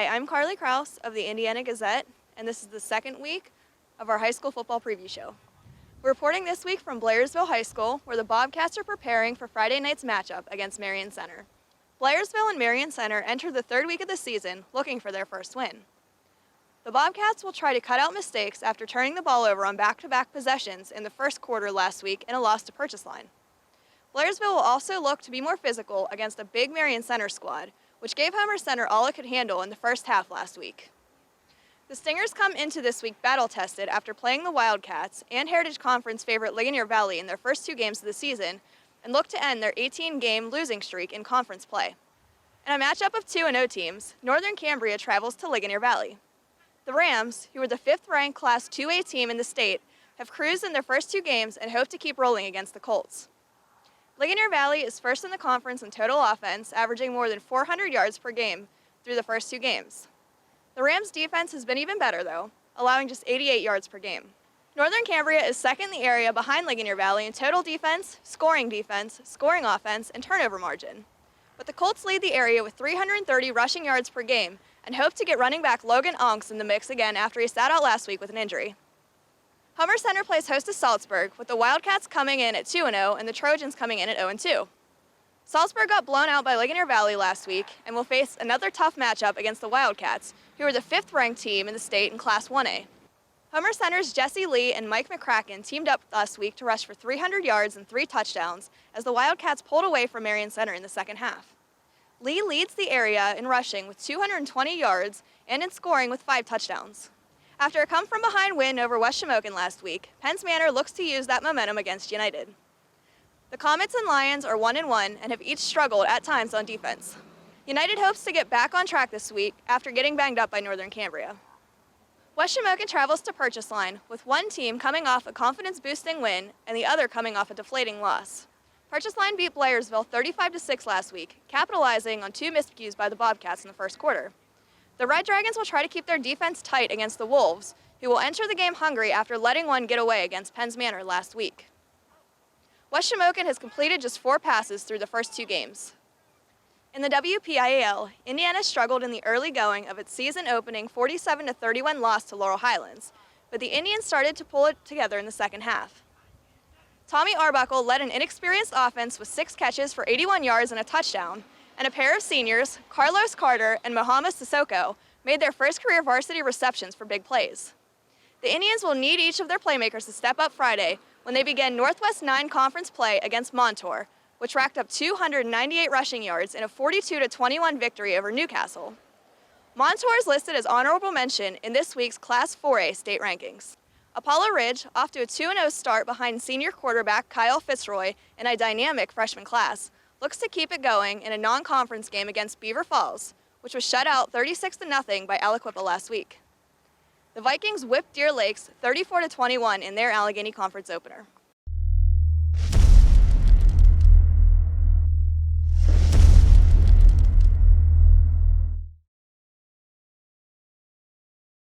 Hi, I'm Carly Krouse of the Indiana Gazette, and this is the second week of our high school football preview show. We're reporting this week from Blairsville High School, where the Bobcats are preparing for Friday night's matchup against Marion Center. Blairsville and Marion Center enter the third week of the season looking for their first win. The Bobcats will try to cut out mistakes after turning the ball over on back-to-back possessions in the first quarter last week in a loss to Purchase Line. Blairsville will also look to be more physical against a big Marion Center squad, which gave Homer Center all it could handle in the first half last week. The Stingers come into this week battle-tested after playing the Wildcats and Heritage Conference favorite Ligonier Valley in their first two games of the season and look to end their 18-game losing streak in conference play. In a matchup of 2-0 teams, Northern Cambria travels to Ligonier Valley. The Rams, who are the fifth-ranked Class 2A team in the state, have cruised in their first two games and hope to keep rolling against the Colts. Ligonier Valley is first in the conference in total offense, averaging more than 400 yards per game through the first two games. The Rams' defense has been even better, though, allowing just 88 yards per game. Northern Cambria is second in the area behind Ligonier Valley in total defense, scoring offense, and turnover margin. But the Colts lead the area with 330 rushing yards per game and hope to get running back Logan Onks in the mix again after he sat out last week with an injury. Homer Center plays host to Salzburg, with the Wildcats coming in at 2-0 and the Trojans coming in at 0-2. Salzburg got blown out by Ligonier Valley last week and will face another tough matchup against the Wildcats, who are the fifth-ranked team in the state in Class 1A. Homer Center's Jesse Lee and Mike McCracken teamed up last week to rush for 300 yards and 3 touchdowns as the Wildcats pulled away from Marion Center in the second half. Lee leads the area in rushing with 220 yards and in scoring with 5 touchdowns. After a come-from-behind win over West Shamokin last week, Penns Manor looks to use that momentum against United. The Comets and Lions are 1-1 and have each struggled at times on defense. United hopes to get back on track this week after getting banged up by Northern Cambria. West Shamokin travels to Purchase Line, with one team coming off a confidence-boosting win and the other coming off a deflating loss. Purchase Line beat Blairsville 35-6 last week, capitalizing on 2 miscues by the Bobcats in the first quarter. The Red Dragons will try to keep their defense tight against the Wolves, who will enter the game hungry after letting one get away against Penns Manor last week. West Shamokin has completed just 4 passes through the first 2 games. In the WPIAL, Indiana struggled in the early going of its season-opening 47-31 loss to Laurel Highlands, but the Indians started to pull it together in the second half. Tommy Arbuckle led an inexperienced offense with 6 catches for 81 yards and a touchdown, and a pair of seniors, Carlos Carter and Mohamed Sissoko, made their first career varsity receptions for big plays. The Indians will need each of their playmakers to step up Friday when they begin Northwest 9 conference play against Montour, which racked up 298 rushing yards in a 42-21 victory over Newcastle. Montour is listed as honorable mention in this week's Class 4A state rankings. Apollo Ridge, off to a 2-0 start behind senior quarterback Kyle Fitzroy in a dynamic freshman class, looks to keep it going in a non-conference game against Beaver Falls, which was shut out 36-0 by Aliquippa last week. The Vikings whipped Deer Lakes 34-21 in their Allegheny Conference opener.